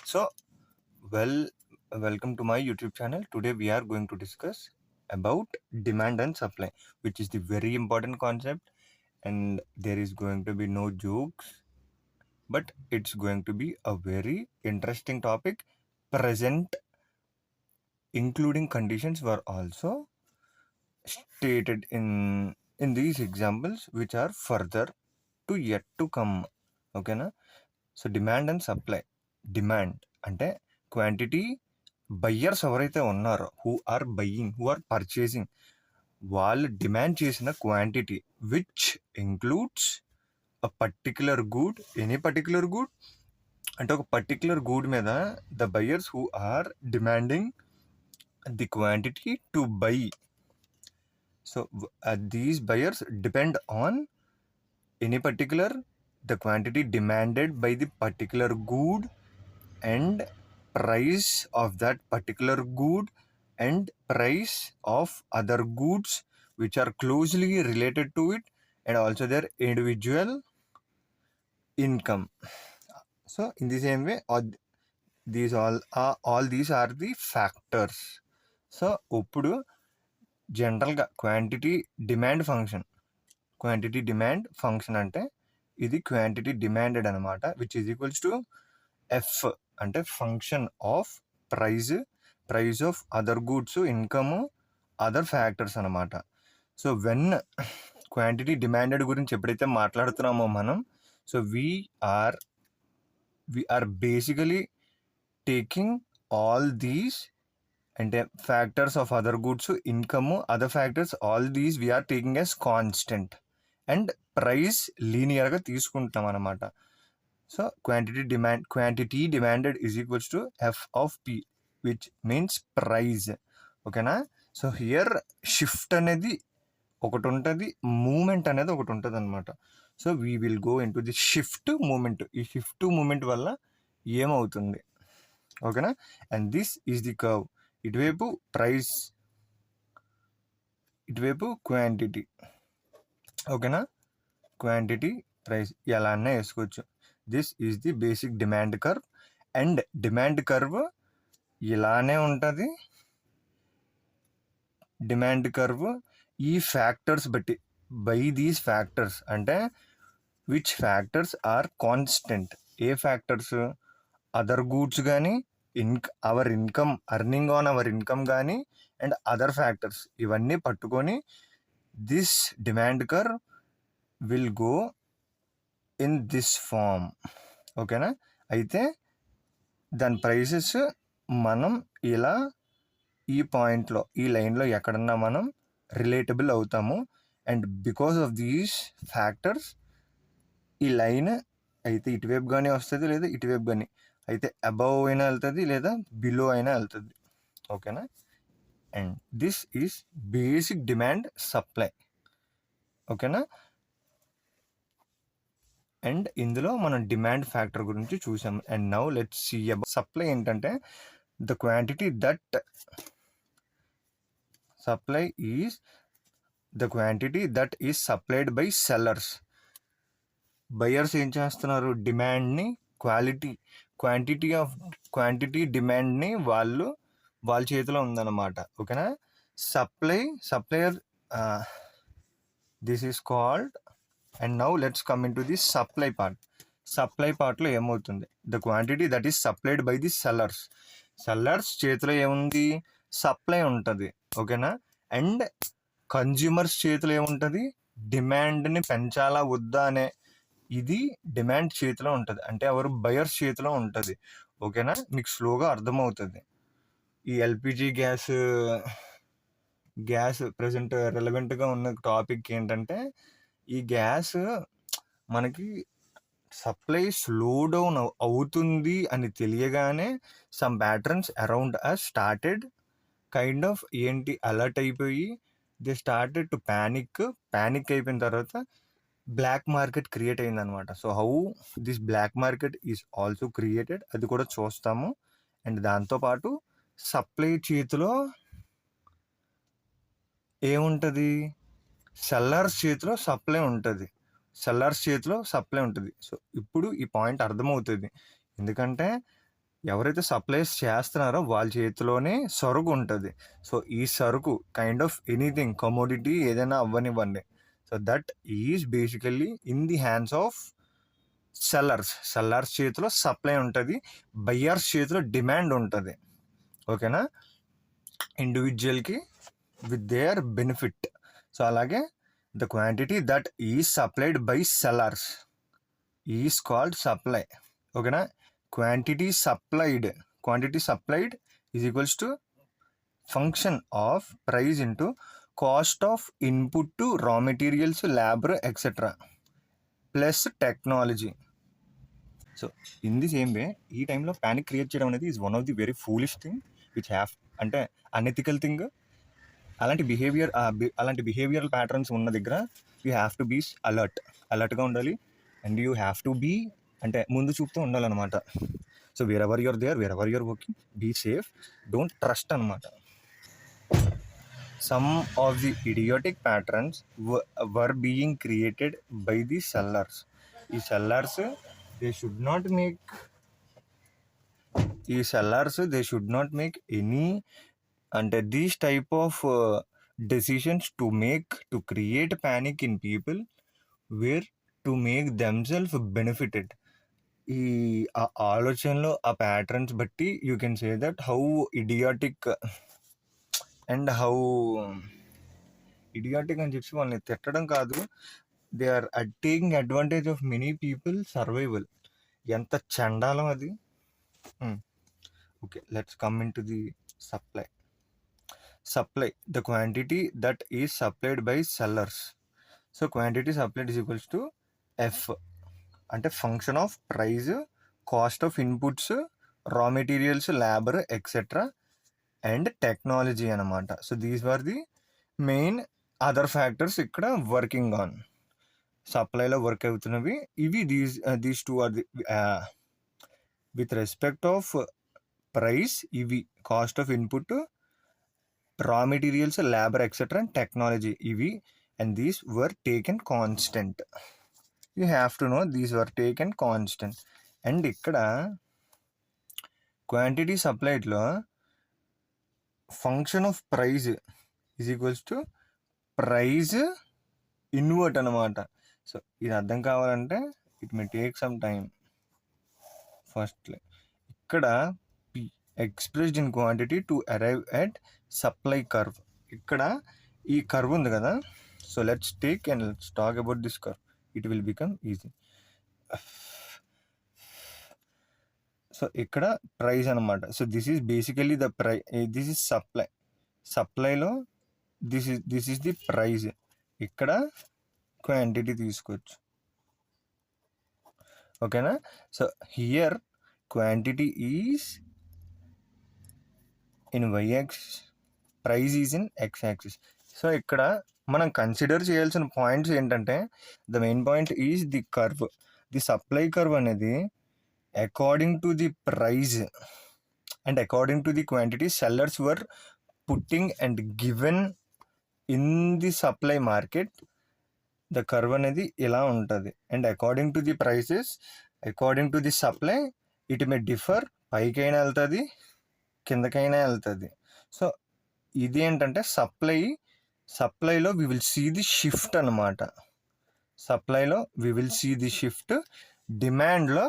So, well, welcome to my YouTube channel. Today we are going to discuss about demand and supply, which is the very important concept, and there is going to be no jokes, but it's going to be a very interesting topic. Present, including conditions, were also stated in these examples, which are further to yet to come. Okay, na? So demand and supply. Demand అంటే quantity, buyers ఎవరైతే ఉన్నారో who are buying, who are purchasing, వాళ్ళు demand చేసిన quantity which includes a particular good, any particular good అంటే ఒక particular good మీద the buyers who are demanding the quantity to buy. So these buyers depend on any particular the quantity demanded by the particular good and price of that particular good and price of other goods which are closely related to it, and also their individual income. So in the same way, all these are the factors. So ఇప్పుడు జనరల్గా quantity demand function అంటే ఇది quantity demanded అనమాట, which is equals to F అంటే function of price of other goods, income, other factors అనమాట. So when quantity demanded గురించి ఎప్పుడైతే మాట్లాడుతున్నామో మనం, so we're basically taking all these అంటే factors of other goods, income, other factors, all these we're taking as constant and price లీనియర్గా తీసుకుంటాం అనమాట. So quantity demanded is equals to F of P, which means price. ఓకేనా? So here shift అనేది ఒకటి ఉంటుంది, movement అనేది ఒకటి ఉంటుంది అనమాట. So we will go in to the shift movement. ఈ షిఫ్ట్ మూమెంట్ వల్ల ఏమవుతుంది? ఓకేనా? And this is the curve. ఇటువైపు ప్రైస్, ఇటువైపు క్వాంటిటీ. ఓకేనా? క్వాంటిటీ, ప్రైస్ ఎలా అన్నా వేసుకోవచ్చు. This is the basic demand curve. And demand curve ఇలానే ఉంటుంది. డిమాండ్ కర్వ్ ఈ ఫ్యాక్టర్స్ బట్టి, బై దీస్ ఫ్యాక్టర్స్ అంటే విచ్ ఫ్యాక్టర్స్ ఆర్ కాన్స్టెంట్. ఏ ఫ్యాక్టర్స్? అదర్ గూడ్స్ కానీ, hour income, earning on hour income కానీ, అండ్ అదర్ ఫ్యాక్టర్స్, ఇవన్నీ పట్టుకొని this demand curve will go in this form. ఓకేనా? అయితే దాని ప్రైసెస్ మనం ఇలా ఈ పాయింట్లో, ఈ లైన్లో ఎక్కడన్నా మనం రిలేటబుల్ అవుతాము. And because of these factors ఈ లైన్ అయితే ఇటువైపు కానీ వస్తుంది, లేదా ఇటువైపు కానీ అయితే అబవ్ అయినా వెళ్తుంది, లేదా బిలో అయినా వెళ్తుంది. ఓకేనా? And this is basic demand supply. ఓకేనా? అండ్ ఇందులో మనం డిమాండ్ ఫ్యాక్టర్ గురించి చూసాం. And now let's see about supply. ఏంటంటే the quantity that supply is the quantity that is supplied by sellers. Buyers ఏం చేస్తున్నారు? డిమాండ్ని, క్వాంటిటీ డిమాండ్ని వాళ్ళ చేతిలో ఉందన్నమాట. ఓకేనా? Supplier this is called. And now let's come in to the supply part. Supply పార్ట్లో ఏమవుతుంది? The quantity that is supplied by the sellers చేతిలో ఏముంది? సప్లై ఉంటుంది. ఓకేనా? అండ్ కన్జ్యూమర్స్ చేతిలో ఏముంటుంది? డిమాండ్ని పెంచాలా వద్దా అనే ఇది డిమాండ్ చేతిలో ఉంటుంది, అంటే ఎవరు? బయర్స్ చేతిలో ఉంటుంది. ఓకేనా? మీకు స్లోగా అర్థమవుతుంది. ఈ ఎల్పిజి గ్యాస్ ప్రజెంట్ రెలవెంట్గా ఉన్న టాపిక్ ఏంటంటే, ఈ గ్యాస్ మనకి సప్లై స్లో డౌన్ అవుతుంది అని తెలియగానే some patterns around us started kind of alert అయిపోయి దే స్టార్టెడ్ టు ప్యానిక్ అయిపోయిన తర్వాత బ్లాక్ మార్కెట్ క్రియేట్ అయిందనమాట. So how this black market is also created, అది కూడా చూస్తాము. అండ్ దాంతోపాటు సప్లై చేతిలో ఏముంటుంది? సెల్లర్స్ చేతిలో సప్లై ఉంటుంది. సో ఇప్పుడు ఈ పాయింట్ అర్థమవుతుంది. ఎందుకంటే ఎవరైతే సప్లైస్ చేస్తున్నారో వాళ్ళ చేతిలోనే సరుకు ఉంటుంది. సో ఈ సరుకు కైండ్ ఆఫ్ ఎనీథింగ్ కమోడిటీ ఏదైనా అవ్వనివ్వండి. So that is basically in the hands of sellers చేతిలో సప్లై ఉంటుంది, బయ్యర్స్ చేతిలో డిమాండ్ ఉంటుంది. ఓకేనా, ఇండివిజువల్కి విత్ దేర్ బెనిఫిట్. సో అలాగే the quantity that is supplied by sellers is called supply. ఓకేనా, quantity supplied is equals to function of price into cost of input to raw materials, labor, etc. plus technology. So in the same way ఈ టైంలో panic create చేయడం అనేది is one of the very foolish thing which have, అంటే unethical thing. అలాంటి behavioural patterns ఉన్న దగ్గర you have to be అలర్ట్గా ఉండాలి. And you have to be, అంటే ముందు చూపుతూ ఉండాలన్నమాట. So wherever you're working, be safe, don't trust అనమాట. Some of the idiotic patterns were being created by the sellers. ఈ sellers they should not make any, అంటే these type of decisions to create panic in people where to make themselves benefited. ఈ ఆలోచనలో ఆ patterns బట్టి you can say that how idiotic అని చెప్పి వాళ్ళని తిట్టడం కాదు, they are taking advantage of many people survival. ఎంత చండాలం అది. Okay, let's come in to the supply the quantity that is supplied by sellers. So quantity supplied is equals to F, అంటే function of price, cost of inputs, raw materials, labour, etcetera and technology అనమాట. So these were the main other factors ఇక్కడ working on సప్లైలో work అవుతున్నవి ఇవి. These two are the with respect of price, ఇవి cost of input, raw materials, labour, etcetera and technology ఇవి. And these were taken constant. You have to know these were taken constant. And ఇక్కడ quantity సప్లైడ్లో function of price is equals to price invert అనమాట. So ఇది అర్థం కావాలంటే it may take some time. First ఇక్కడ expressed in quantity to arrive at supply curve. ఇక్కడ ఈ curve ఉంది కదా, so let's talk about this curve. It will become easy. So ఇక్కడ ప్రైస్ అనమాట. So this is basically the this is సప్లైలో this is the price. ఇక్కడ quantity తీసుకోవచ్చు. ఓకేనా, so here quantity is in Y axis, price is in X axis. So ఇక్కడ మనం consider చేయాల్సిన points ఏంటంటే the main point is the curve. The supply curve అనేది according to the price and according to the quantity sellers were putting and given in the supply market, the curve అనేది ఇలా ఉంటుంది. And according to the prices, according to the supply, it may differ, పైకైనా వెళ్తుంది, కిందకైనా వెళ్తుంది. So ఇది ఏంటంటే సప్లైలో we will see the shift అనమాట. సప్లైలో we will see the shift, డిమాండ్లో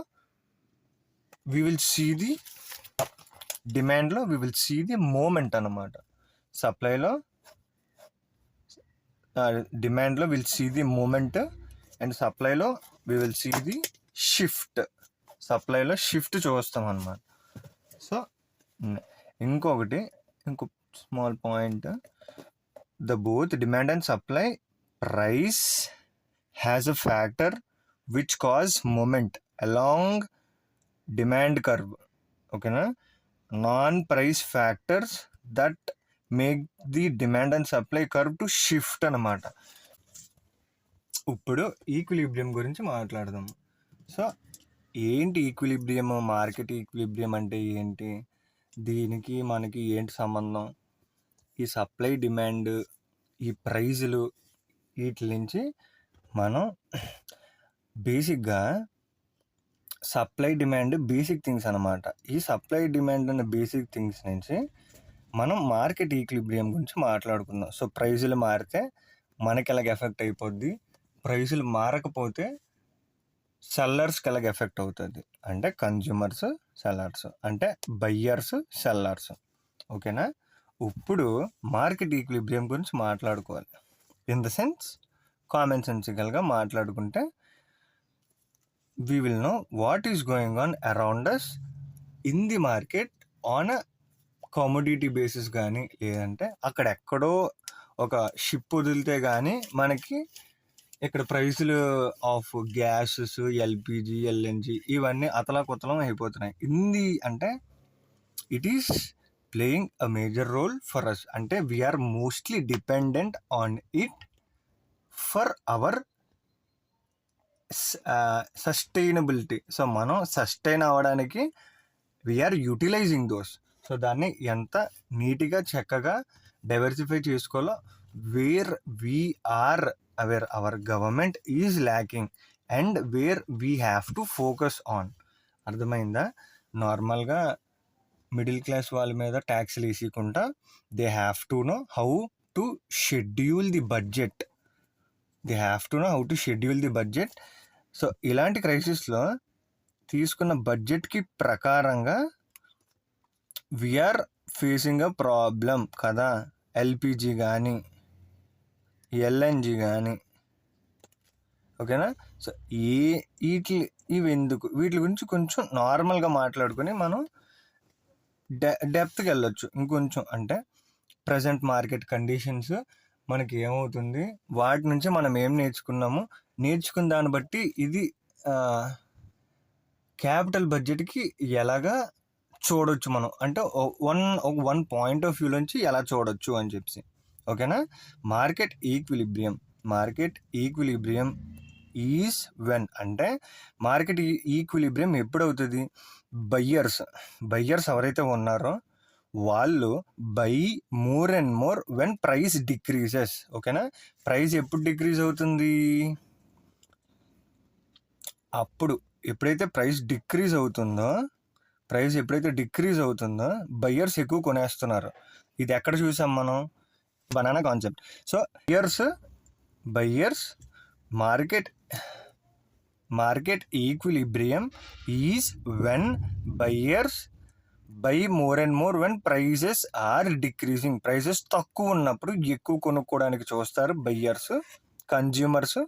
we will see the movement అనమాట. సప్లైలో డిమాండ్లో will see the movement and సప్లైలో we will see the shift. సప్లైలో షిఫ్ట్ చూస్తాం అనమాట. సో ఇంకో small point, the both demand and supply price has a factor which cause movement along demand curve. ఓకేనా, non price factors that make the demand and supply curve to shift అనమాట. ఇప్పుడు equilibrium గురించి మాట్లాడదాం. So ఏంటి equilibrium, market equilibrium అంటే ఏంటి, దీనికి మనకి ఏంటి సంబంధం, ఈ సప్లై డిమాండ్, ఈ ప్రైజులు, వీటి నుంచి మనం బేసిక్గా సప్లై డిమాండ్ బేసిక్ థింగ్స్ అనమాట. ఈ సప్లై డిమాండ్ అనే బేసిక్ థింగ్స్ నుంచి మనం మార్కెట్ ఈక్విలిబ్రియం గురించి మాట్లాడుకుందాం. సో ప్రైజులు మారితే మనకి ఎలాగ ఎఫెక్ట్ అయిపోద్ది, ప్రైజులు మారకపోతే సెల్లర్స్కి ఎలాగ ఎఫెక్ట్ అవుతుంది అంటే కన్జ్యూమర్స్, సెల్లర్స్ అంటే బయ్యర్స్, సెల్లర్స్. ఓకేనా? ఇప్పుడు మార్కెట్ ఈక్విలిబ్రియం గురించి మాట్లాడుకోవాలి. ఇన్ ద సెన్స్ కామన్ సెన్సికల్గా మాట్లాడుకుంటే we will know what is going on around us in the market on a commodity basis కానీ లేదంటే అక్కడెక్కడో ఒక షిప్ వదిలితే కానీ మనకి ఇక్కడ ప్రైసులు ఆఫ్ గ్యాసెస్, ఎల్పిజి, ఎల్ఎన్జి ఇవన్నీ అతలాకుతలం అయిపోతున్నాయి. ఇంది అంటే it is playing a major role for us. అంటే we are mostly dependent on it for our sustainability. So మనం సస్టైన్ అవ్వడానికి వీఆర్ యూటిలైజింగ్ దోస్. సో దాన్ని ఎంత నీట్గా చక్కగా డైవర్సిఫై చేసుకోవాలో where we are aware our government is lacking and where we have to focus on. అర్థమైందా? నార్మల్గా మిడిల్ క్లాస్ వాళ్ళ మీద ట్యాక్స్లు వేసుకుంటా they have to know how to schedule the budget. So ఇలాంటి క్రైసిస్లో తీసుకున్న బడ్జెట్కి ప్రకారంగా వీఆర్ ఫేసింగ్ అ ప్రాబ్లం కదా. ఎల్పిజి కానీ, ఎల్ఎన్జి కానీ. ఓకేనా? సో ఇవి ఎందుకు, వీటి గురించి కొంచెం నార్మల్గా మాట్లాడుకొని మనం డెప్త్కి వెళ్ళొచ్చు ఇంకొంచెం. అంటే ప్రజెంట్ మార్కెట్ కండిషన్స్ మనకి ఏమవుతుంది, వాటి నుంచి మనం ఏం నేర్చుకున్నాము, నేర్చుకున్న దాన్ని బట్టి ఇది క్యాపిటల్ బడ్జెట్కి ఎలాగా చూడొచ్చు మనం, అంటే వన్ పాయింట్ ఆఫ్ వ్యూ నుంచి ఎలా చూడొచ్చు అని చెప్పి. ఓకేనా? మార్కెట్ ఈక్విలిబ్రియం ఈజ్ వెన్ అంటే మార్కెట్ ఈక్విలిబ్రియం ఎప్పుడవుతుంది, బయ్యర్స్ ఎవరైతే ఉన్నారో వాళ్ళు by more and more when price decreases. ఓకేనా? ప్రైస్ ఎప్పుడు డిక్రీజ్ అవుతుంది, అప్పుడు ఎప్పుడైతే ప్రైస్ డిక్రీజ్ అవుతుందో బయ్యర్స్ ఎక్కువ కొనేస్తున్నారు. ఇది ఎక్కడ చూసాం మనం, banana concept. So buyers market equilibrium is when buyers buy more and more when prices are decreasing. Prices తక్కువ ఉన్నప్పుడు ఎక్కువ కొనుక్కోవడానికి చూస్తారు buyers, consumers.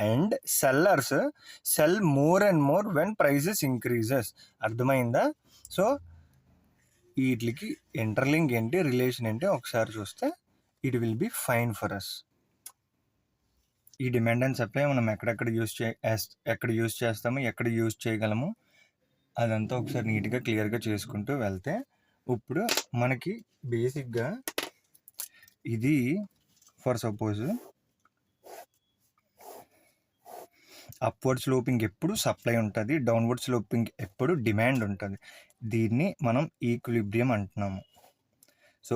And sellers sell more and more when prices increases. అర్థమైందా? సో వీటికి ఇంటర్లింక్ ఏంటి, relation ఏంటి ఒకసారి చూస్తే it will be fine for us. ఈ డిమాండ్ అండ్ సప్లై మనం ఎక్కడ యూజ్ చేస్తాము, ఎక్కడ యూజ్ చేయగలము, అదంతా ఒకసారి నీట్గా క్లియర్గా చేసుకుంటూ వెళ్తే ఇప్పుడు మనకి బేసిక్గా ఇది ఫర్ సపోజ్ అప్వర్డ్ స్లోపింగ్ ఎప్పుడు సప్లై ఉంటుంది, డౌన్వర్డ్ స్లోపింగ్ ఎప్పుడు డిమాండ్ ఉంటుంది. దీన్ని మనం ఈక్విలిబ్రియం అంటున్నాము. సో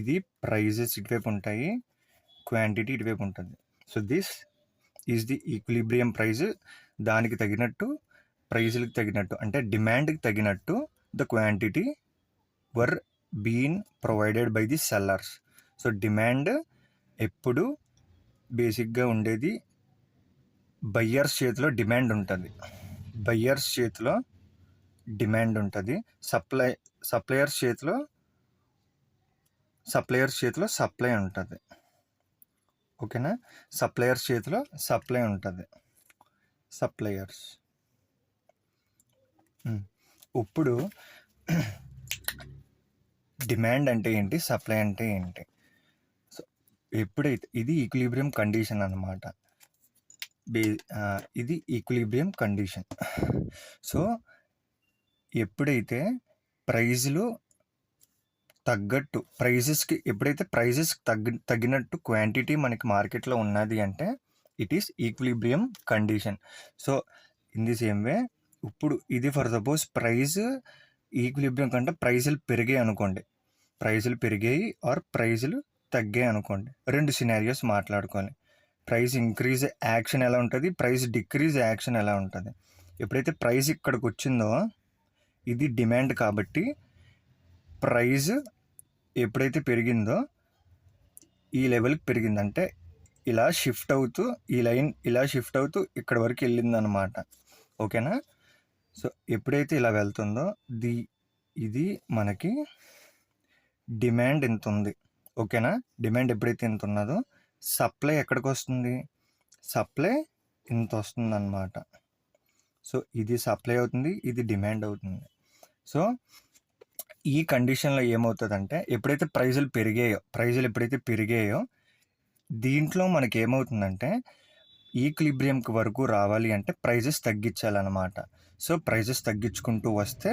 ఇది ప్రైజెస్ ఇటువైపు ఉంటాయి, క్వాంటిటీ ఇటువైపు ఉంటుంది. So this is the equilibrium price. దానికి తగినట్టు, ప్రైజ్కి తగినట్టు అంటే డిమాండ్కి తగినట్టు the quantity were been provided by the sellers. So demand ఎప్పుడు బేసిక్గా ఉండేది బయ్యర్స్ చేతిలో డిమాండ్ ఉంటుంది, సప్లయర్స్ చేతిలో సప్లై ఉంటుంది. ఓకేనా? సప్లయర్స్ చేతిలో సప్లై ఉంటుంది. ఇప్పుడు డిమాండ్ అంటే ఏంటి, సప్లై అంటే ఏంటి? సో ఎప్పుడైతే ఇది ఈక్విలిబ్రియం కండిషన్ అన్నమాట. ఇది ఈక్విలిబ్రియం కండిషన్. సో ఎప్పుడైతే ప్రైజ్లు తగ్గట్టు, ఎప్పుడైతే ప్రైజెస్కి తగ్గినట్టు క్వాంటిటీ మనకి మార్కెట్లో ఉన్నది అంటే it is equilibrium condition. So in the same వే ఇప్పుడు ఇది ఫర్ సపోజ్ ప్రైజ్ ఈక్విలిబ్రియం కంటే ప్రైజులు పెరిగాయి అనుకోండి, ఆర్ ప్రైజులు తగ్గాయి అనుకోండి. రెండు సినారియోస్ మాట్లాడుకోవాలి. ప్రైస్ ఇంక్రీజ్ యాక్షన్ ఎలా ఉంటుంది, ప్రైస్ డిక్రీజ్ యాక్షన్ ఎలా ఉంటుంది. ఎప్పుడైతే ప్రైస్ ఇక్కడికి వచ్చిందో ఇది డిమాండ్, కాబట్టి ప్రైస్ ఎప్పుడైతే పెరిగిందో ఈ లెవెల్కి పెరిగిందంటే ఇలా షిఫ్ట్ అవుతూ ఈ లైన్ ఇలా షిఫ్ట్ అవుతూ ఇక్కడ వరకు వెళ్ళిందనమాట. ఓకేనా? సో ఎప్పుడైతే ఇలా వెళ్తుందో ఇది మనకి డిమాండ్ ఎంత ఉంది. ఓకేనా? డిమాండ్ ఎప్పుడైతే ఎంత ఉన్నదో సప్లై ఎక్కడికి వస్తుంది, సప్లై ఇంత వస్తుంది అన్నమాట. సో ఇది సప్లై అవుతుంది, ఇది డిమాండ్ అవుతుంది. సో ఈ కండిషన్లో ఏమవుతుందంటే ఎప్పుడైతే ప్రైజులు ఎప్పుడైతే పెరిగాయో దీంట్లో మనకి ఏమవుతుందంటే ఈక్విలిబ్రియంకి వరకు రావాలి అంటే ప్రైజెస్ తగ్గించాలన్నమాట. సో ప్రైజెస్ తగ్గించుకుంటూ వస్తే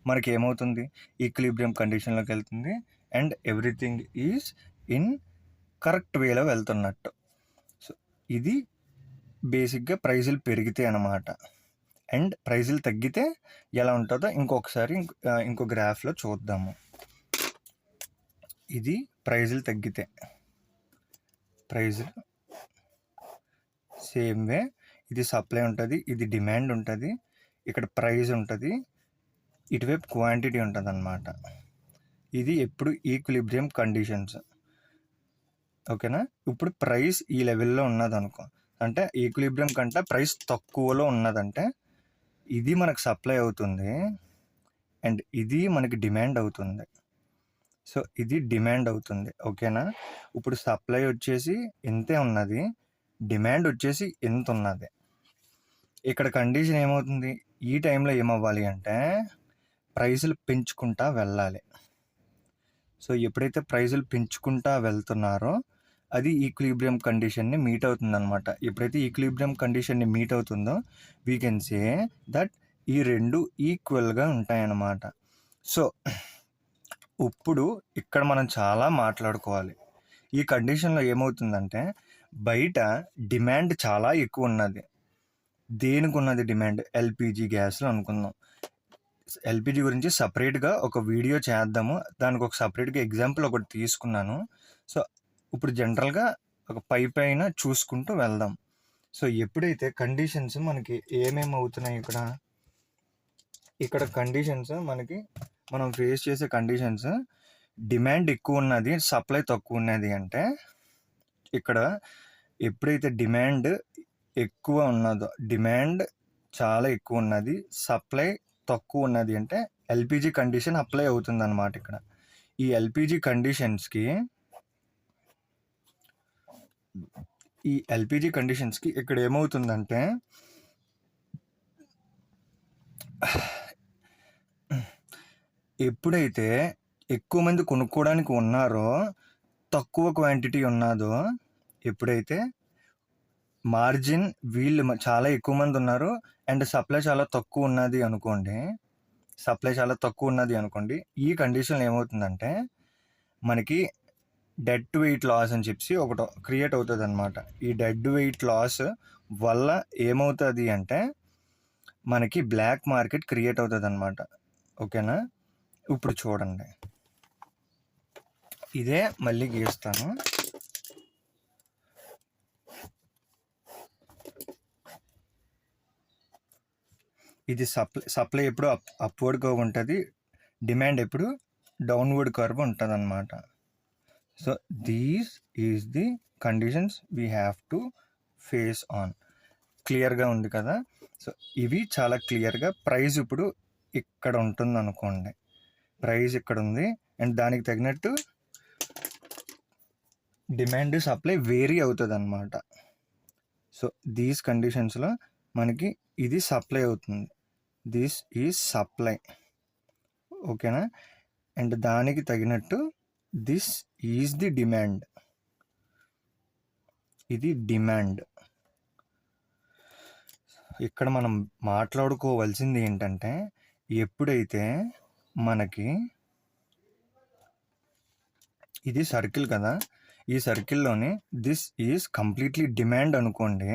మనకి ఏమవుతుంది, ఈక్విలిబ్రియం కండిషన్లోకి వెళ్తుంది and everything is in correct వేలో వెళ్తున్నట్టు. సో ఇది బేసిక్గా ప్రైజులు పెరిగితే అన్నమాట. అండ్ ప్రైజులు తగ్గితే ఎలా ఉంటుందో ఇంకొకసారి ఇంకో గ్రాఫ్లో చూద్దాము. ఇది ప్రైజులు తగ్గితే ప్రైజులు సేమ్ వే, ఇది సప్లై ఉంటుంది, ఇది డిమాండ్ ఉంటుంది, ఇక్కడ ప్రైజ్ ఉంటుంది, ఇటువైపు క్వాంటిటీ ఉంటుంది అన్నమాట. ఇది ఎప్పుడు ఈక్విలిబ్రియం కండిషన్స్. ఓకేనా? ఇప్పుడు ప్రైస్ ఈ లెవెల్లో ఉన్నదనుకో, అంటే ఈక్విలిబ్రియం కంటే ప్రైస్ తక్కువలో ఉన్నదంటే ఇది మనకు సప్లై అవుతుంది అండ్ ఇది మనకి డిమాండ్ అవుతుంది. సో ఇది డిమాండ్ అవుతుంది. ఓకేనా? ఇప్పుడు సప్లై వచ్చేసి ఎంతే ఉన్నది, డిమాండ్ వచ్చేసి ఎంత ఉన్నది. ఇక్కడ కండిషన్ ఏమవుతుంది, ఈ టైంలో ఏమవ్వాలి అంటే ప్రైజులు పెంచుకుంటా వెళ్ళాలి. సో ఎప్పుడైతే ప్రైజులు పెంచుకుంటా వెళ్తున్నారో అది ఈక్విలిబ్రియం కండిషన్ని మీట్ అవుతుంది అనమాట. ఎప్పుడైతే ఈక్విలిబ్రియం కండిషన్ని మీట్ అవుతుందో వీ కెన్ సే దట్ ఈ రెండు ఈక్వల్గా ఉంటాయన్నమాట. సో ఇప్పుడు ఇక్కడ మనం చాలా మాట్లాడుకోవాలి. ఈ కండిషన్లో ఏమవుతుందంటే బయట డిమాండ్ చాలా ఎక్కువ ఉన్నది. దేనికి ఉన్నది డిమాండ్? ఎల్పిజి గ్యాస్లో అనుకుందాం. ఎల్పిజి గురించి సపరేట్గా ఒక వీడియో చేద్దాము, దానికి ఒక సపరేట్గా ఎగ్జాంపుల్ ఒకటి తీసుకున్నాను. సో ఇప్పుడు జనరల్గా ఒక పైన చూసుకుంటూ వెళ్దాం. సో ఎప్పుడైతే కండిషన్స్ మనకి ఏమేమి అవుతున్నాయి, ఇక్కడ కండిషన్స్ మనకి మనం ఫేస్ చేసే కండిషన్స్ డిమాండ్ ఎక్కువ ఉన్నది, సప్లై తక్కువ ఉన్నది అంటే ఇక్కడ ఎప్పుడైతే డిమాండ్ ఎక్కువ ఉన్నదో, డిమాండ్ చాలా ఎక్కువ ఉన్నది, సప్లై తక్కువ ఉన్నది అంటే ఎల్పిజి కండిషన్ అప్లై అవుతుంది అన్నమాట. ఇక్కడ ఈ ఎల్పిజి కండిషన్స్కి ఇక్కడ ఏమవుతుందంటే ఎప్పుడైతే ఎక్కువ మంది కొనుక్కోవడానికి ఉన్నారో, తక్కువ క్వాంటిటీ ఉన్నదో, ఎప్పుడైతే మార్జిన్ వీళ్ళు చాలా ఎక్కువ మంది ఉన్నారు అండ్ సప్లై చాలా తక్కువ ఉన్నది అనుకోండి, ఈ కండిషన్ ఏమవుతుందంటే మనకి డెడ్ టు వెయిట్ లాస్ అని చెప్పి ఒకటి క్రియేట్ అవుతుంది అనమాట. ఈ డెడ్ వెయిట్ లాస్ వల్ల ఏమవుతుంది అంటే మనకి బ్లాక్ మార్కెట్ క్రియేట్ అవుతుంది అనమాట. ఓకేనా? ఇప్పుడు చూడండి, ఇదే మళ్ళీ గీస్తాను. ఇది సప్లై ఎప్పుడు అప్వర్డ్ కర్వ్ ఉంటుంది, డిమాండ్ ఎప్పుడు డౌన్వర్డ్ కర్వ్ ఉంటుంది అనమాట. So these is the conditions we have to face on. క్లియర్గా ఉంది కదా? సో ఇవి చాలా క్లియర్గా ప్రైస్ ఇప్పుడు ఇక్కడ ఉంటుంది అనుకోండి, ప్రైస్ ఇక్కడ ఉంది అండ్ దానికి తగినట్టు డిమాండ్ సప్లై వేరీ అవుతుంది అనమాట. సో దీస్ కండిషన్స్లో మనకి ఇది సప్లై అవుతుంది, దిస్ ఈజ్ సప్లై. ఓకేనా? అండ్ దానికి తగినట్టు దిస్ ఈజ్ ది డిమాండ్, ఇది డిమాండ్. ఇక్కడ మనం మాట్లాడుకోవాల్సింది ఏంటంటే ఎప్పుడైతే మనకి ఇది సర్కిల్ కదా, ఈ సర్కిల్లోని దిస్ ఈజ్ కంప్లీట్లీ డిమాండ్ అనుకోండి,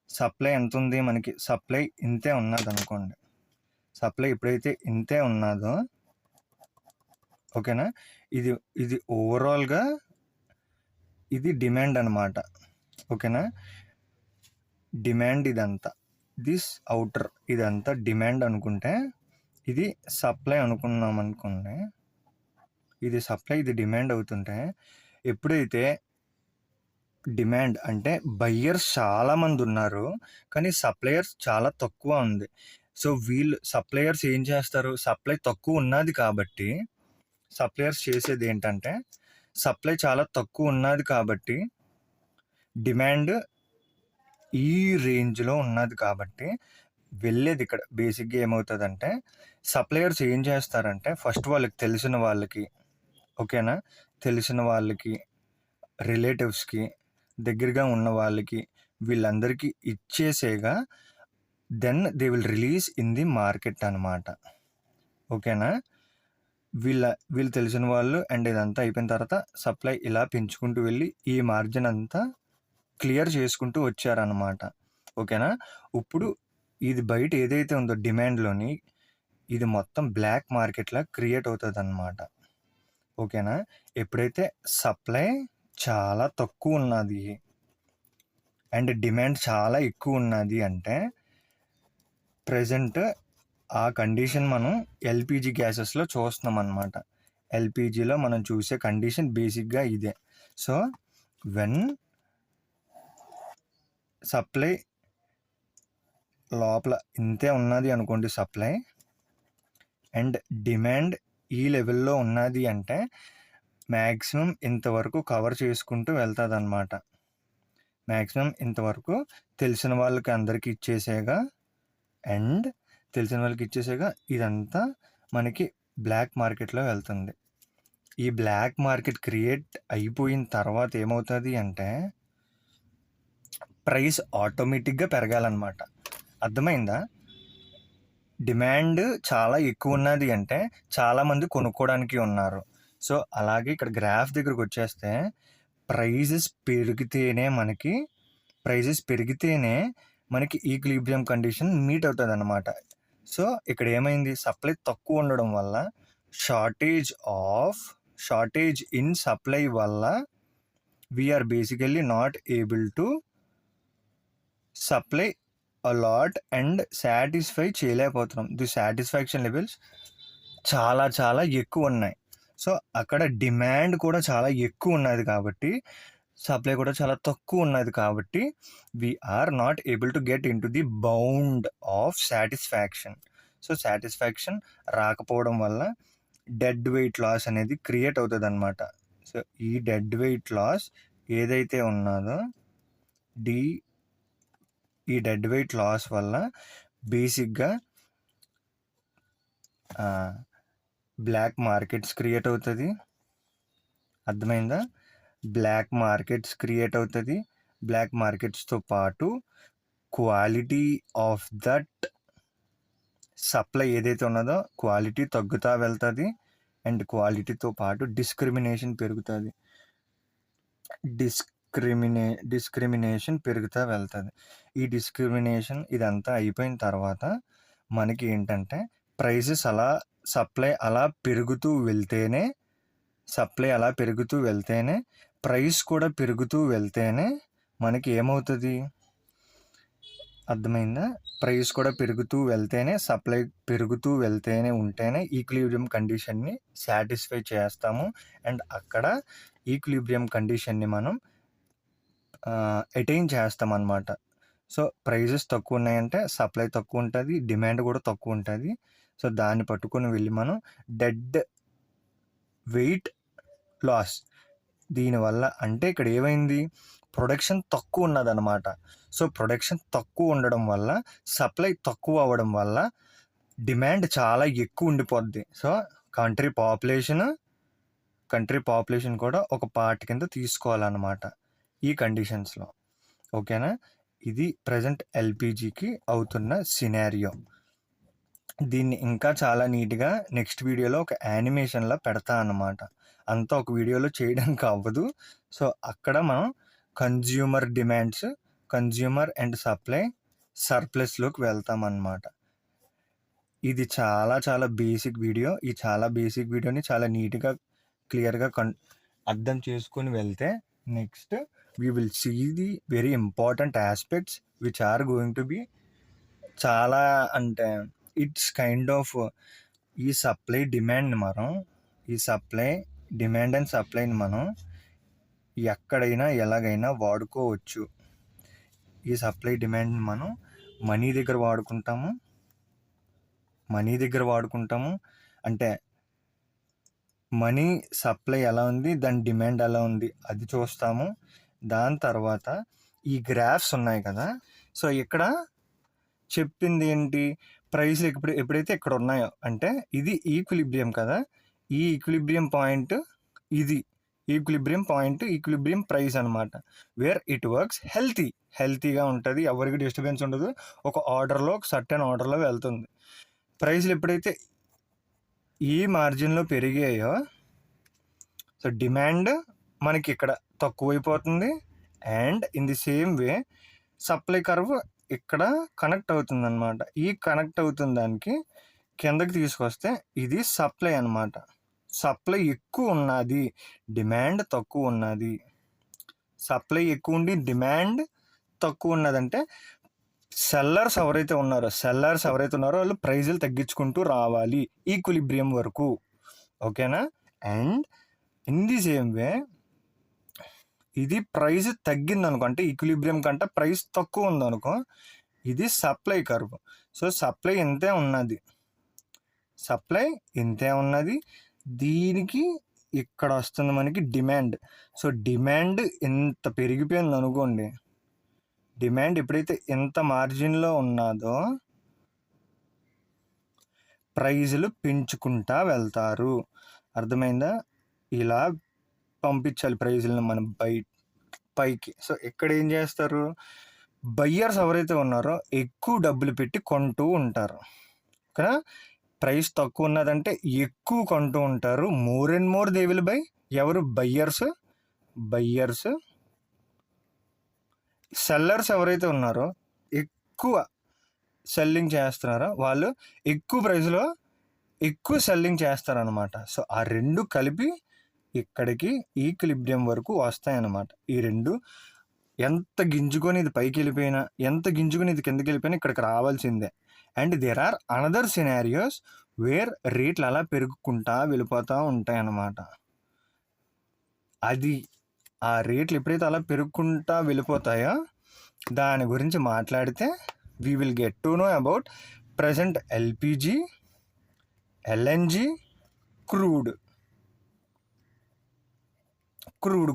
సప్లై ఎంత ఉంది మనకి, సప్లై ఇంతే ఉన్నది అనుకోండి, సప్లై ఎప్పుడైతే ఇంతే ఉన్నదో, ఓకేనా, ఇది ఓవరాల్గా ఇది డిమాండ్ అనమాట. ఓకేనా? డిమాండ్ ఇదంతా. దిస్ అవుటర్ ఇదంతా డిమాండ్ అనుకుంటే, ఇది సప్లై అనుకున్నాం అనుకోండి. ఇది సప్లై, ఇది డిమాండ్ అవుతుంటే, ఎప్పుడైతే డిమాండ్ అంటే బయ్యర్స్ చాలామంది ఉన్నారు, కానీ సప్లయర్స్ చాలా తక్కువ ఉంది. సో వీళ్ళు సప్లయర్స్ ఏం చేస్తారు, సప్లై తక్కువ ఉన్నది కాబట్టి సప్లయర్స్ చేసేది ఏంటంటే, సప్లై చాలా తక్కువ ఉన్నది కాబట్టి డిమాండ్ ఈ రేంజ్లో ఉన్నది కాబట్టి వెళ్ళేది ఇక్కడ బేసిక్గా ఏమవుతుందంటే, సప్లయర్స్ ఏం చేస్తారంటే ఫస్ట్ వాళ్ళకి తెలిసిన వాళ్ళకి, ఓకేనా, తెలిసిన వాళ్ళకి, రిలేటివ్స్కి, దగ్గరగా ఉన్న వాళ్ళకి, వీళ్ళందరికీ ఇచ్చేసేగా then they will release in the market అనమాట. ఓకేనా, వీళ్ళు తెలిసిన వాళ్ళు అండ్ ఇదంతా అయిపోయిన తర్వాత సప్లై ఇలా పెంచుకుంటూ వెళ్ళి ఈ మార్జిన్ అంతా క్లియర్ చేసుకుంటూ వచ్చారనమాట. ఓకేనా, ఇప్పుడు ఇది బయట ఏదైతే ఉందో డిమాండ్లోని, ఇది మొత్తం బ్లాక్ మార్కెట్లా క్రియేట్ అవుతుంది అనమాట. ఓకేనా, ఎప్పుడైతే సప్లై చాలా తక్కువ ఉన్నది అండ్ డిమాండ్ చాలా ఎక్కువ ఉన్నది అంటే ప్రజెంట్ ఆ కండిషన్ మనం ఎల్పిజి గ్యాసెస్లో చూస్తున్నాం అనమాట. ఎల్పిజిలో మనం చూసే కండిషన్ బేసిక్గా ఇదే. సో వెన్ సప్లై లోపల ఇంతే ఉన్నది అనుకోండి సప్లై, అండ్ డిమాండ్ ఈ లెవెల్లో ఉన్నది అంటే మ్యాక్సిమం ఇంతవరకు కవర్ చేసుకుంటూ వెళ్తుంది అనమాట. మ్యాక్సిమం ఇంతవరకు తెలిసిన వాళ్ళకి అందరికీ ఇచ్చేసేగా, అండ్ తెలిసిన వాళ్ళకి ఇచ్చేసేగా ఇదంతా మనకి బ్లాక్ మార్కెట్లో వెళ్తుంది. ఈ బ్లాక్ మార్కెట్ క్రియేట్ అయిపోయిన తర్వాత ఏమవుతుంది అంటే ప్రైస్ ఆటోమేటిక్గా పెరగాలన్నమాట. అర్థమైందా? డిమాండ్ చాలా ఎక్కువ ఉన్నది అంటే చాలామంది కొనుక్కోవడానికి ఉన్నారు. సో అలాగే ఇక్కడ గ్రాఫ్ దగ్గరకు వచ్చేస్తే ప్రైజెస్ పెరిగితేనే మనకి ఈక్విలిబ్రియం కండిషన్ మీట్ అవుతుంది అన్నమాట. సో ఇక్కడ ఏమైంది, సప్లై తక్కువ ఉండడం వల్ల షార్టేజ్ ఇన్ సప్లై వల్ల we are basically not able to supply a lot and satisfy చేయలేకపోతున్నాం. ది సాటిస్ఫాక్షన్ లెవెల్స్ చాలా చాలా ఎక్కువ ఉన్నాయి. సో అక్కడ డిమాండ్ కూడా చాలా ఎక్కువ ఉన్నది కాబట్టి సప్లై కూడా చాలా తక్కువ ఉన్నది కాబట్టి we are not able to get in to the bound of satisfaction. So satisfaction రాకపోవడం వల్ల డెడ్ వెయిట్ లాస్ అనేది క్రియేట్ అవుతుంది అనమాట. సో ఈ డెడ్ వెయిట్ లాస్ ఏదైతే ఉన్నదో ఈ డెడ్ వెయిట్ లాస్ వల్ల బేసిక్గా బ్లాక్ మార్కెట్స్ క్రియేట్ అవుతుంది. అర్థమైందా? బ్లాక్ మార్కెట్స్ క్రియేట్ అవుతుంది. బ్లాక్ మార్కెట్స్తో పాటు క్వాలిటీ ఆఫ్ దట్ సప్లై ఏదైతే ఉన్నదో క్వాలిటీ తగ్గుతూ వెళ్తుంది, అండ్ క్వాలిటీతో పాటు డిస్క్రిమినేషన్ పెరుగుతుంది. డిస్క్రిమినేషన్ పెరుగుతూ వెళ్తుంది. ఈ డిస్క్రిమినేషన్ ఇదంతా అయిపోయిన తర్వాత మనకి ఏంటంటే ప్రైసెస్ సప్లై అలా పెరుగుతూ వెళ్తేనే ప్రైస్ కూడా పెరుగుతూ వెళ్తేనే మనకి ఏమవుతుంది, అర్థమైందా? ప్రైస్ కూడా పెరుగుతూ వెళ్తేనే, సప్లై పెరుగుతూ వెళ్తేనే ఉంటేనే ఈక్విలిబ్రియం కండిషన్ని సాటిస్ఫై చేస్తాము. అండ్ అక్కడ ఈక్విలిబ్రియం కండిషన్ని మనం అటైన్ చేస్తాం అన్నమాట. సో ప్రైజెస్ తక్కువ ఉన్నాయంటే సప్లై తక్కువ ఉంటుంది, డిమాండ్ కూడా తక్కువ ఉంటుంది. సో దాన్ని పట్టుకొని వెళ్ళి మనం డెడ్ వెయిట్ లాస్, దీనివల్ల అంటే ఇక్కడ ఏమైంది, ప్రొడక్షన్ తక్కువ ఉన్నదన్నమాట. సో ప్రొడక్షన్ తక్కువ ఉండడం వల్ల సప్లై తక్కువ అవ్వడం వల్ల డిమాండ్ చాలా ఎక్కువ ఉండిపోద్ది. సో కంట్రీ పాపులేషన్ కూడా ఒక పార్ట్ కింద తీసుకోవాలన్నమాట ఈ కండిషన్స్లో. ఓకేనా, ఇది ప్రజెంట్ ఎల్పిజికి అవుతున్న సినారియో. దీన్ని ఇంకా చాలా నీట్గా నెక్స్ట్ వీడియోలో ఒక యానిమేషన్లో పెడతా అన్నమాట. అంతా ఒక వీడియోలో చేయడానికి అవ్వదు. సో అక్కడ మనం కన్జ్యూమర్ అండ్ సప్లై సర్ప్లస్లోకి వెళ్తామన్నమాట. ఇది చాలా చాలా బేసిక్ వీడియో. ఈ చాలా బేసిక్ వీడియోని చాలా నీట్గా క్లియర్గా అర్థం చేసుకొని వెళ్తే next we will see the very important aspects which are going to be చాలా అంటే ఇట్స్ కైండ్ ఆఫ్ ఈ సప్లై డిమాండ్ని మనం డిమాండ్ అండ్ సప్లైని మనం ఎక్కడైనా ఎలాగైనా వాడుకోవచ్చు. ఈ సప్లై డిమాండ్ని మనం మనీ దగ్గర వాడుకుంటాము. అంటే మనీ సప్లై ఎలా ఉంది, దాని డిమాండ్ ఎలా ఉంది అది చూస్తాము. దాని తర్వాత ఈ గ్రాఫ్స్ ఉన్నాయి కదా, సో ఇక్కడ చెప్పింది ఏంటి, ప్రైస్లు ఎప్పుడైతే ఇక్కడ ఉన్నాయో అంటే ఇది ఈక్విలిబ్రియం కదా, ఈ ఈక్విలిబ్రియం పాయింట్ ఇది ఈక్విలిబ్రియం ప్రైస్ అనమాట. వేర్ ఇట్ వర్క్స్ హెల్తీగా ఉంటుంది, ఎవరికి డిస్టర్బెన్స్ ఉండదు, ఒక సర్టెన్ ఆర్డర్లో వెళ్తుంది. ప్రైస్లు ఎప్పుడైతే ఈ మార్జిన్లో పెరిగాయో సో డిమాండ్ మనకి ఇక్కడ తక్కువైపోతుంది, and in the same way supply curve ఇక్కడ కనెక్ట్ అవుతుంది అనమాట. ఈ కనెక్ట్ అవుతున్న దానికి కిందకి తీసుకొస్తే ఇది సప్లై అనమాట. సప్లై ఎక్కువ ఉన్నది, డిమాండ్ తక్కువ ఉన్నది. సప్లై ఎక్కువ ఉండి డిమాండ్ తక్కువ ఉన్నదంటే సెల్లర్స్ ఎవరైతే ఉన్నారో వాళ్ళు ప్రైజులు తగ్గించుకుంటూ రావాలి ఈక్విలిబ్రియం వరకు. ఓకేనా? అండ్ ఇన్ ది సేమ్ వే ఇది ప్రైస్ తగ్గిందనుకో, అంటే ఈక్విలిబ్రియం కంటే ప్రైస్ తక్కువ ఉందనుకో, ఇది సప్లై కర్వ్. సో సప్లై ఇంతే ఉన్నది, దీనికి ఇక్కడ వస్తుంది మనకి డిమాండ్. సో డిమాండ్ ఎంత పెరిగిపోయింది అనుకోండి, డిమాండ్ ఎప్పుడైతే ఎంత మార్జిన్లో ఉన్నదో ప్రైజులు పెంచుకుంటా వెళ్తారు. అర్థమైందా? ఇలా పంపించాలి ప్రైజులను మనం పైకి. సో ఇక్కడ ఏం చేస్తారు, బయ్యర్స్ ఎవరైతే ఉన్నారో ఎక్కువ డబ్బులు పెట్టి కొంటూ ఉంటారు. ఓకేనా? ప్రైస్ తక్కువ ఉన్నదంటే ఎక్కువ కొంటూ ఉంటారు. More and more they will buy. ఎవరు? బయ్యర్స్. సెల్లర్స్ ఎవరైతే ఉన్నారో ఎక్కువ సెల్లింగ్ చేస్తున్నారో వాళ్ళు ఎక్కువ ప్రైస్లో ఎక్కువ సెల్లింగ్ చేస్తారనమాట. సో ఆ రెండు కలిపి ఇక్కడికి ఈక్విలిబ్రియం వరకు వస్తాయన్నమాట. ఈ రెండు ఎంత గింజుకొని ఇది పైకి వెళ్ళిపోయినా, ఎంత గింజుకొని ఇది కిందకి వెళ్ళిపోయినా ఇక్కడికి రావాల్సిందే. And there are another scenarios where రేట్లు అలా పెరుగుకుంటా వెళ్ళిపోతూ ఉంటాయి అన్నమాట. అది ఆ రేట్లు ఎప్పుడైతే అలా పెరుగుకుంటా వెళ్ళిపోతాయో దాని గురించి మాట్లాడితే we will get to know about present LPG, LNG, crude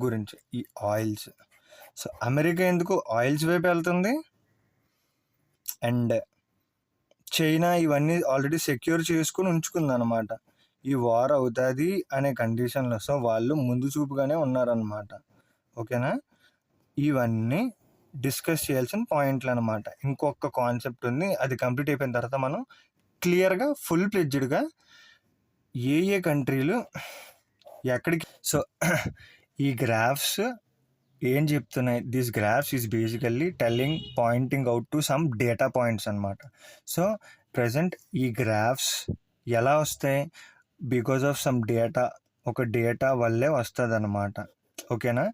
గురించి, ఈ ఆయిల్స్. సో అమెరికా ఎందుకు ఆయిల్స్ వైపు వెళ్తుంది, అండ్ చైనా ఇవన్నీ ఆల్రెడీ సెక్యూర్ చేసుకుని ఉంచుకుంది అనమాట. ఈ వార్ అవుతుంది అనే కండిషన్లో. సో వాళ్ళు ముందు చూపుగానే ఉన్నారనమాట. ఓకేనా? ఇవన్నీ డిస్కస్ చేయాల్సిన పాయింట్లు అనమాట. ఇంకొక కాన్సెప్ట్ ఉంది, అది కంప్లీట్ అయిపోయిన తర్వాత మనం క్లియర్గా ఫుల్ ప్లెడ్జ్డ్గా ఏ కంట్రీలు ఎక్కడికి. సో ఈ గ్రాఫ్స్ ఏం చెప్తున్నాయి, this graphs is basically pointing out to some data points అనమాట. సో ప్రజెంట్ ఈ గ్రాఫ్స్ ఎలా వస్తాయి, బికాజ్ ఆఫ్ సమ్ డేటా, ఒక డేటా వల్లే వస్తుంది అనమాట. ఓకేనా?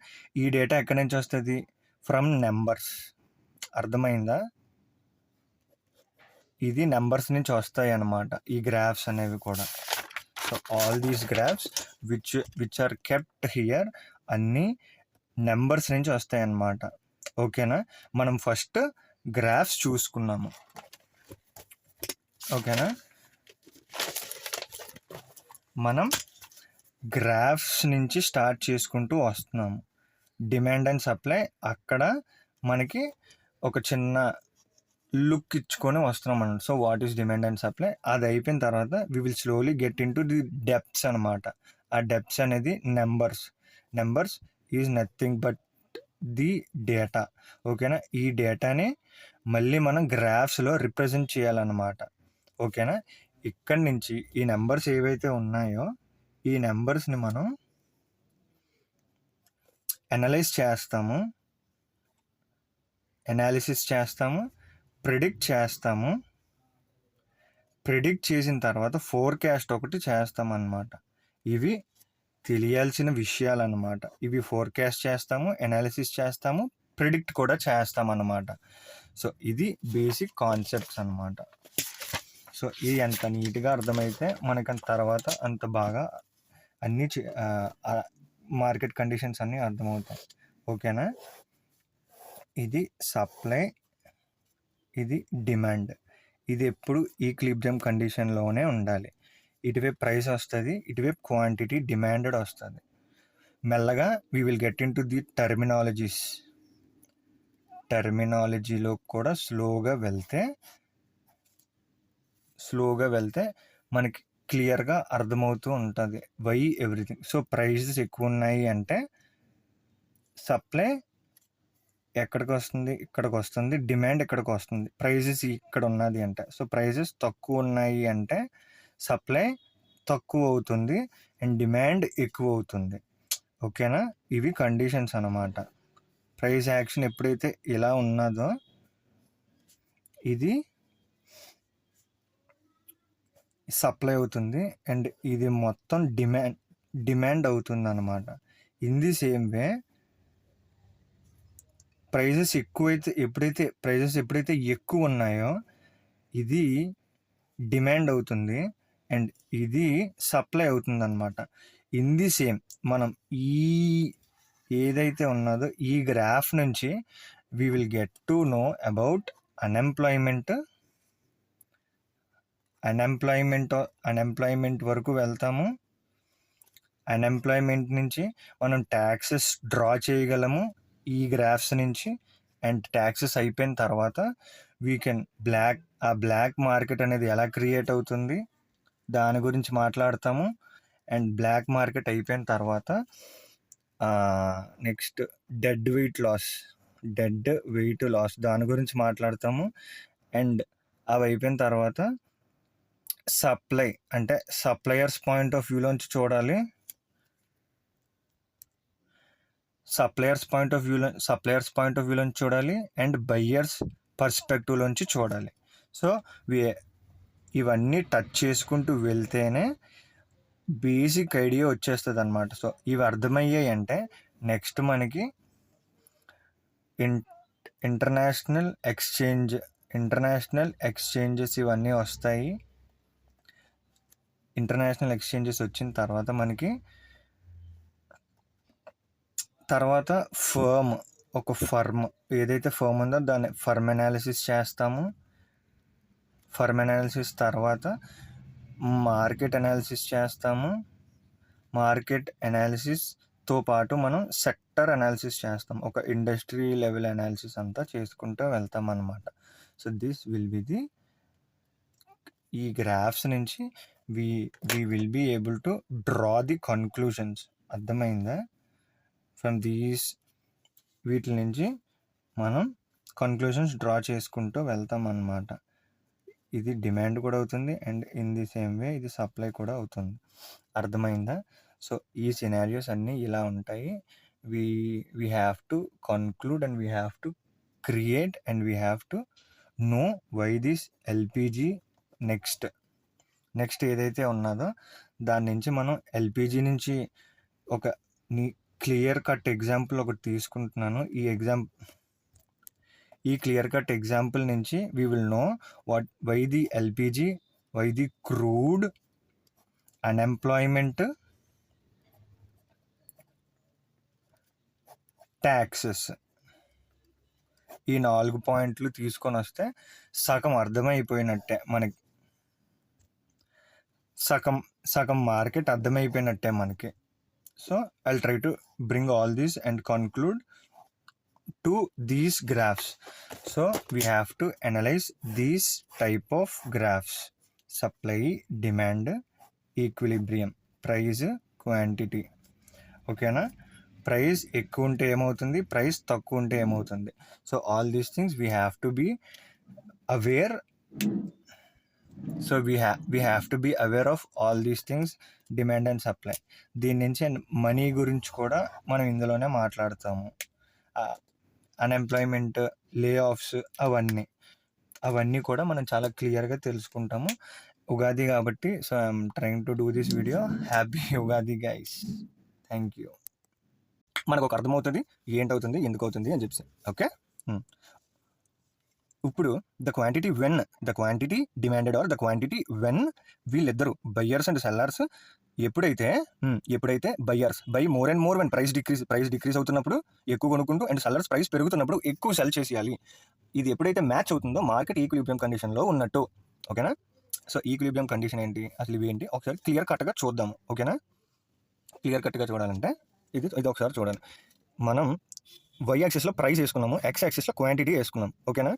ఈ డేటా ఎక్కడి నుంచి వస్తుంది, ఫ్రమ్ నెంబర్స్. అర్థమైందా? ఇది నెంబర్స్ నుంచి వస్తాయి అన్నమాట ఈ గ్రాఫ్స్ అనేవి కూడా. So all these graphs which are kept here అన్నీ నెంబర్స్ నుంచి వస్తాయి అన్నమాట. ఓకేనా? మనం ఫస్ట్ గ్రాఫ్స్ చూసుకున్నాము. ఓకేనా? మనం గ్రాఫ్స్ నుంచి స్టార్ట్ చేసుకుంటూ వస్తున్నాము. డిమాండ్ అండ్ సప్లై అక్కడ మనకి ఒక చిన్న లుక్ ఇచ్చుకొని వస్తున్నాం అన్నమాట. So what is demand and supply, అది అయిపోయిన తర్వాత we will slowly get in to the depths అనమాట. ఆ డెప్త్స్ అనేది numbers is nothing but the data. ఓకేనా? ఈ డేటాని మళ్ళీ మనం గ్రాఫ్స్లో రిప్రజెంట్ చేయాలన్నమాట. ఓకేనా? ఇక్కడి నుంచి ఈ నెంబర్స్ ఏవైతే ఉన్నాయో ఈ నెంబర్స్ని మనం అనాలిసిస్ చేస్తాము, ప్రిడిక్ట్ చేసిన తర్వాత ఫోర్కాస్ట్ ఒకటి చేస్తామన్నమాట. ఇవి తెలియాల్సిన విషయాలు అన్నమాట. ఇవి ఫోర్కాస్ట్ చేస్తాము, అనాలిసిస్ చేస్తాము, ప్రిడిక్ట్ కూడా చేస్తామన్నమాట. సో ఇది బేసిక్ కాన్సెప్ట్స్ అనమాట. సో ఇది ఎంత నీట్గా అర్థమైతే మనకి తర్వాత అంత బాగా అన్ని మార్కెట్ కండిషన్స్ అన్నీ అర్థమవుతాయి. ఓకేనా? ఇది సప్లై, ఇది డిమాండ్. ఇది ఎప్పుడు ఈక్విలిబ్రియం కండిషన్లోనే ఉండాలి. ఇటువైపు ప్రైస్ వస్తుంది, ఇటువైపు క్వాంటిటీ డిమాండెడ్ వస్తుంది. మెల్లగా we will get in to the టర్మినాలజీలో కూడా స్లోగా వెళ్తే మనకి క్లియర్గా అర్థమవుతూ ఉంటుంది వై ఎవ్రీథింగ్. సో ప్రైజెస్ ఎక్కువ ఉన్నాయి అంటే సప్లై ఎక్కడికి వస్తుంది, ఇక్కడికి వస్తుంది. డిమాండ్ ఎక్కడికి వస్తుంది, ప్రైజెస్ ఇక్కడ ఉన్నది అంటే. సో ప్రైజెస్ తక్కువ ఉన్నాయి అంటే సప్లై తక్కువ అవుతుంది అండ్ డిమాండ్ ఎక్కువ అవుతుంది. ఓకేనా? ఇవి కండిషన్స్ అన్నమాట. ప్రైస్ యాక్షన్ ఎప్పుడైతే ఇలా ఉన్నదో ఇది సప్లై అవుతుంది అండ్ ఇది మొత్తం డిమాండ్ అవుతుంది అన్నమాట. In the same way prices ఎప్పుడైతే ఎక్కువ ఉన్నాయో ఇది డిమాండ్ అవుతుంది అండ్ ఇది సప్లై అవుతుంది అన్నమాట. ఇన్ ది సేమ్ మనం ఏదైతే ఉన్నదో ఈ గ్రాఫ్ నుంచి we will get to know about unemployment వరకు వెళ్తాము. అన్ఎంప్లాయ్మెంట్ నుంచి మనం ట్యాక్సెస్ డ్రా చేయగలము ఈ గ్రాఫ్స్ నుంచి. అండ్ ట్యాక్సెస్ అయిపోయిన తర్వాత వీ కెన్ బ్లాక్ మార్కెట్ అనేది ఎలా క్రియేట్ అవుతుంది దాని గురించి మాట్లాడతాము. అండ్ బ్లాక్ మార్కెట్ అయిపోయిన తర్వాత నెక్స్ట్ డెడ్ వెయిట్ లాస్ దాని గురించి మాట్లాడతాము. అండ్ అవి అయిపోయిన తర్వాత సప్లై అంటే సప్లయర్స్ పాయింట్ ఆఫ్ వ్యూలోంచి చూడాలి. సప్లయర్స్ పాయింట్ ఆఫ్ వ్యూలోంచి చూడాలి అండ్ బయ్యర్స్ పర్స్పెక్టివ్లోంచి చూడాలి. సో ఇవన్నీ టచ్ చేసుకుంటూ వెళ్తేనే బేసిక్ ఐడియా వచ్చేస్తుంది అనమాట. సో ఇవి అర్థమయ్యాయి అంటే నెక్స్ట్ మనకి ఇంటర్నేషనల్ ఎక్స్చేంజెస్ ఇవన్నీ వస్తాయి. ఇంటర్నేషనల్ ఎక్స్చేంజెస్ వచ్చిన తర్వాత మనకి తర్వాత ఫర్మ్ ఏదైతే ఫర్మ్ ఉందో దాన్ని ఫర్మ్ అనాలిసిస్ చేస్తాము. ఫర్మ్ అనాలిసిస్ తర్వాత మార్కెట్ అనాలిసిస్ చేస్తాము. మార్కెట్ అనాలిసిస్తో పాటు మనం సెక్టర్ అనాలిసిస్ చేస్తాం. ఒక ఇండస్ట్రీ లెవెల్ అనాలిసిస్ అంతా చేసుకుంటూ వెళ్తాం అన్నమాట. సో దిస్ విల్ బి ఈ గ్రాఫ్స్ నుంచి we will be able to draw the conclusions. అర్థమైందా? ఫ్రమ్ వీటి నుంచి మనం కన్క్లూషన్స్ డ్రా చేసుకుంటూ వెళ్తాం అన్నమాట. ఇది డిమాండ్ కూడా అవుతుంది అండ్ ఇన్ ది సేమ్ వే ఇది సప్లై కూడా అవుతుంది. అర్థమైందా? సో ఈ సినారియోస్ అన్నీ ఇలా ఉంటాయి. We have to conclude and we have to create and we have to know why this LPG next ఏదైతే ఉన్నదో దాని నుంచి మనం ఎల్పిజి నుంచి ఒక క్లియర్ కట్ ఎగ్జాంపుల్ ఒకటి తీసుకుంటున్నాను. ఈ క్లియర్ కట్ ఎగ్జాంపుల్ నుంచి we will know why the LPG, why the crude, unemployment, taxes ఈ 4 పాయింట్లు తీసుకొని వస్తే సగం అర్థమైపోయినట్టే మనకి. సగం మార్కెట్ అర్థమైపోయినట్టే మనకి. So I'll try to bring all these and conclude to these graphs. So we have to analyze these type of graphs: supply, demand, equilibrium, price, quantity. ఓకేనా? ప్రైస్ ఎక్కువ ఉంటే ఏమవుతుంది, ప్రైస్ తక్కువ ఉంటే ఏమవుతుంది. So all these things we have to be aware. So we have to be aware of all these things, demand and supply. దీని నుంచి money గురించి కూడా మనం ఇందులోనే మాట్లాడతాము. అన్ఎంప్లాయ్మెంట్, లే ఆఫ్స్ అవన్నీ కూడా మనం చాలా క్లియర్గా తెలుసుకుంటాము. ఉగాది కాబట్టి so I'm trying to do this video. Happy Ugadi guys. Thank you. మనకు ఒక అర్థమవుతుంది ఏంటవుతుంది, ఎందుకు అవుతుంది అని చెప్పి. ఓకే. ఇప్పుడు the quantity demanded or the quantity when వీళ్ళిద్దరు బయ్యర్స్ అండ్ సెల్లర్స్ ఎప్పుడైతే buyers buy more and more when price decrease అవుతున్నప్పుడు ఎక్కువ కొనుక్కుంటూ అండ్ సెల్లర్స్ ప్రైస్ పెరుగుతున్నప్పుడు ఎక్కువ సెల్ చేసేయాలి. ఇది ఎప్పుడైతే మ్యాచ్ అవుతుందో మార్కెట్ ఈక్విలిబ్రియం కండిషన్లో ఉన్నట్టు. ఓకేనా? సో ఈక్విలిబ్రియం కండిషన్ ఏంటి, అసలు ఇవి ఏంటి ఒకసారి క్లియర్ కట్గా చూద్దాము. ఓకేనా? క్లియర్ కట్గా చూడాలంటే ఇది ఒకసారి చూడండి. మనం వై యాక్సిస్లో ప్రైస్ వేసుకున్నాము, ఎక్స్ యాక్సిస్లో క్వాంటిటీ వేసుకున్నాం. ఓకేనా?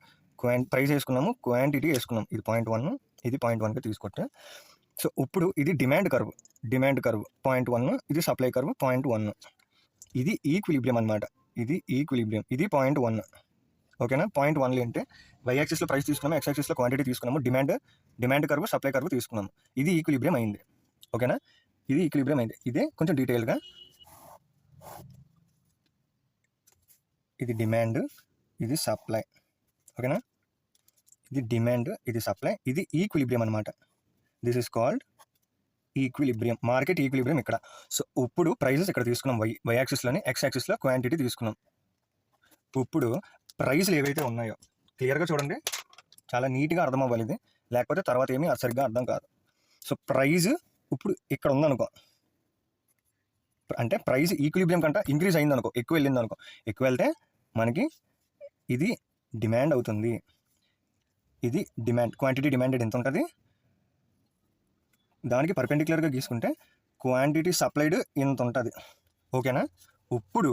ప్రైస్ వేసుకున్నాము, క్వాంటిటీ వేసుకున్నాం. ఇది 0.1, ఇది 0.1కి తీసుకుంటే, సో ఇప్పుడు ఇది డిమాండ్ కర్వ్ 0.1, ఇది సప్లై కర్వ్ 0.1. ఇది ఈక్విలిబ్రియం అనమాట. ఇది ఈక్విలిబ్రియం, ఇది 0.1. ఓకేనా? 0.1 అంటే వై యాక్సిస్లో ప్రైస్ తీసుకున్నాము, ఎక్స్ యాక్సిస్లో క్వాంటిటీ తీసుకున్నాము, డిమాండ్ కర్వ్ సప్లై కర్వ్ తీసుకున్నాము. ఇది ఈక్విలిబ్రియం అయింది. ఓకేనా? ఇది ఈక్విలిబ్రియం అయింది. ఇదే కొంచెం డీటెయిల్గా, ఇది డిమాండ్, ఇది సప్లై. ఓకేనా? ఇది డిమాండ్, ఇది సప్లై, ఇది ఈక్విలిబ్రియం అనమాట. This is called equilibrium, market equilibrium ఇక్కడ. సో ఇప్పుడు ప్రైజెస్ ఇక్కడ తీసుకున్నాం, వై యాక్సిస్లోని, ఎక్స్ యాక్సిస్లో క్వాంటిటీ తీసుకున్నాం. ఇప్పుడు ప్రైస్లు ఏవైతే ఉన్నాయో క్లియర్గా చూడండి, చాలా నీట్గా అర్థం అవ్వాలి ఇది, లేకపోతే తర్వాత ఏమీ సరిగ్గా అర్థం కాదు. సో ప్రైజ్ ఇప్పుడు ఇక్కడ ఉందనుకో, అంటే ప్రైస్ ఈక్విలిబ్రియం కంటే ఇంక్రీజ్ అయింది అనుకో, ఎక్కువ వెళ్ళింది అనుకో, ఎక్కువ వెళ్తే మనకి ఇది డిమాండ్ అవుతుంది. ఇది డిమాండ్, క్వాంటిటీ డిమాండెడ్ ఎంత ఉంటుంది, దానికి పర్పెండిక్యులర్గా గీసుకుంటే క్వాంటిటీ సప్లైడ్ ఎంత ఉంటుంది. ఓకేనా? ఇప్పుడు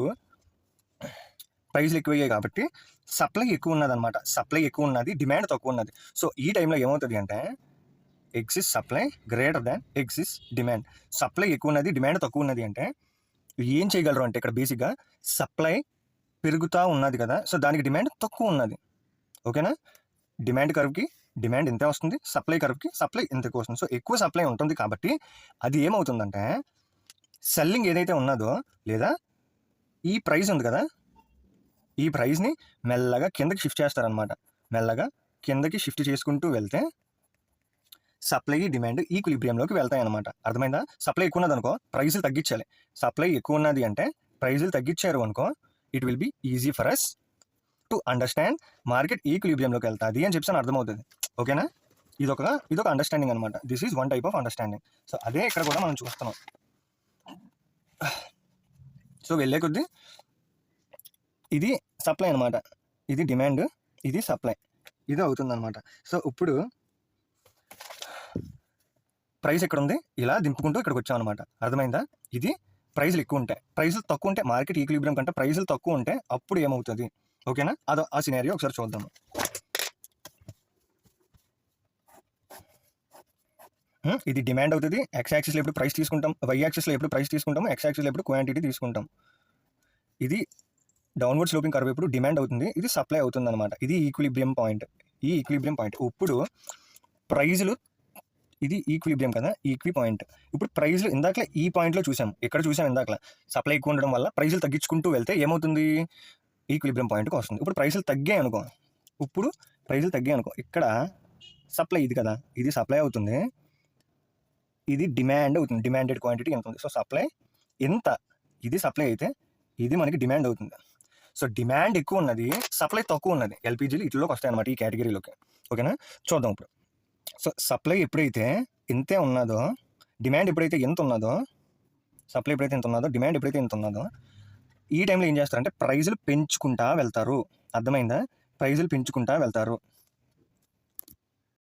ప్రైస్లు ఎక్కువ అయ్యాయి కాబట్టి సప్లై ఎక్కువ ఉన్నది అనమాట. సప్లై ఎక్కువ ఉన్నది, డిమాండ్ తక్కువ ఉన్నది. సో ఈ టైంలో ఏమవుతుంది అంటే excess supply greater than excess demand. Supply ఎక్కువ ఉన్నది, డిమాండ్ తక్కువ ఉన్నది అంటే ఏం చేయగలరు అంటే ఇక్కడ బేసిక్గా సప్లై పెరుగుతూ ఉన్నది కదా, సో దానికి డిమాండ్ తక్కువ ఉన్నది. ఓకేనా? డిమాండ్ కర్వ్కి డిమాండ్ ఇంతే వస్తుంది, సప్లై కర్వ్కి సప్లై ఇంతకు వస్తుంది. సో ఎక్కువ సప్లై ఉంటుంది కాబట్టి అది ఏమవుతుందంటే సెల్లింగ్ ఏదైతే ఉన్నదో, లేదా ఈ ప్రైస్ ఉంది కదా, ఈ ప్రైస్ని మెల్లగా కిందకి షిఫ్ట్ చేస్తారనమాట. మెల్లగా కిందకి షిఫ్ట్ చేసుకుంటూ వెళ్తే సప్లై డిమాండ్ ఈక్విలిబ్రియంలోకి వెళ్తాయి అనమాట. అర్థమైందా? సప్లై ఎక్కువ ఉన్నది అనుకో, ప్రైజులు తగ్గించాలి. సప్లై ఎక్కువ ఉన్నది అంటే ప్రైజులు తగ్గించారు అనుకో, it will be easy for us to understand market ఈక్విలిబ్రియంలోకి వెళ్తుంది అని చెప్పి అర్థమవుతుంది. ఓకేనా? ఇదొక అండర్స్టాండింగ్ అనమాట. This is one type of understanding. So అదే ఇక్కడ కూడా మనం చూస్తున్నాం. సో వెళ్ళే కొద్దీ ఇది సప్లై అనమాట, ఇది డిమాండ్, ఇది సప్లై, ఇది అవుతుంది అనమాట. సో ఇప్పుడు ప్రైస్ ఎక్కడ ఉంది, ఇలా దింపుకుంటూ ఇక్కడికి వచ్చాం అనమాట. అర్థమైందా? ఇది ప్రైస్లు ఎక్కువ ఉంటాయి, ప్రైస్లు తక్కువ ఉంటే, మార్కెట్ ఈక్విలిబ్రియం కంటే ప్రైస్లు తక్కువ ఉంటే అప్పుడు ఏమవుతుంది. ఓకేనా? ఆ సినారియో ఒకసారి చూద్దాము. ఇది డిమాండ్ అవుతుంది, ఎక్స్ యాక్సిస్లో ఎప్పుడు ప్రైస్ తీసుకుంటాం, వై యాక్సిస్లో ఎప్పుడు ప్రైస్ తీసుకుంటాము, ఎక్స్ యాక్సిస్లో ఎప్పుడు క్వాంటిటీ తీసుకుంటాం. ఇది డౌన్వర్డ్ స్లోపింగ్ కర్వ్ ఎప్పుడు డిమాండ్ అవుతుంది, ఇది సప్లై అవుతుంది అనమాట. ఇది ఈక్విలిబ్రియం పాయింట్. ఈ ఈక్విలిబ్రియం పాయింట్ ఇప్పుడు ప్రైజులు, ఇది ఈక్విలిబ్రియం కదా, ఈక్వి పాయింట్. ఇప్పుడు ప్రైజ్లు ఇందాకలే ఈ పాయింట్లో చూసాం, ఇక్కడ చూసాం ఇందాకలా, సప్లై ఎక్కువ ఉండడం వల్ల ప్రైజులు తగ్గించుకుంటూ వెళ్తే ఏమవుతుంది, ఈక్విలిబ్రియం పాయింట్కి వస్తుంది. ఇప్పుడు ప్రైజులు తగ్గాయి అనుకో, ఇక్కడ సప్లై ఇది కదా, ఇది సప్లై అవుతుంది, ఇది డిమాండ్ అవుతుంది, డిమాండెడ్ క్వాంటిటీ ఎంత ఉంది. సో సప్లై ఎంత, ఇది సప్లై అయితే ఇది మనకి డిమాండ్ అవుతుంది. సో డిమాండ్ ఎక్కువ ఉన్నది, సప్లై తక్కువ ఉన్నది, ఎల్పిజీలు ఇట్లోకి వస్తాయి అనమాట, ఈ కేటగిరీలోకి. ఓకేనా? చూద్దాం ఇప్పుడు. సో సప్లై ఎప్పుడైతే ఇంతే ఉన్నదో, డిమాండ్ ఎప్పుడైతే ఎంత ఉన్నదో, సప్లై ఎప్పుడైతే ఎంత ఉన్నదో, డిమాండ్ ఎప్పుడైతే ఎంత ఉన్నదో, ఈ టైంలో ఏం చేస్తారంటే ప్రైజులు పెంచుకుంటా వెళ్తారు. అర్థమైందా? ప్రైజులు పెంచుకుంటా వెళ్తారు.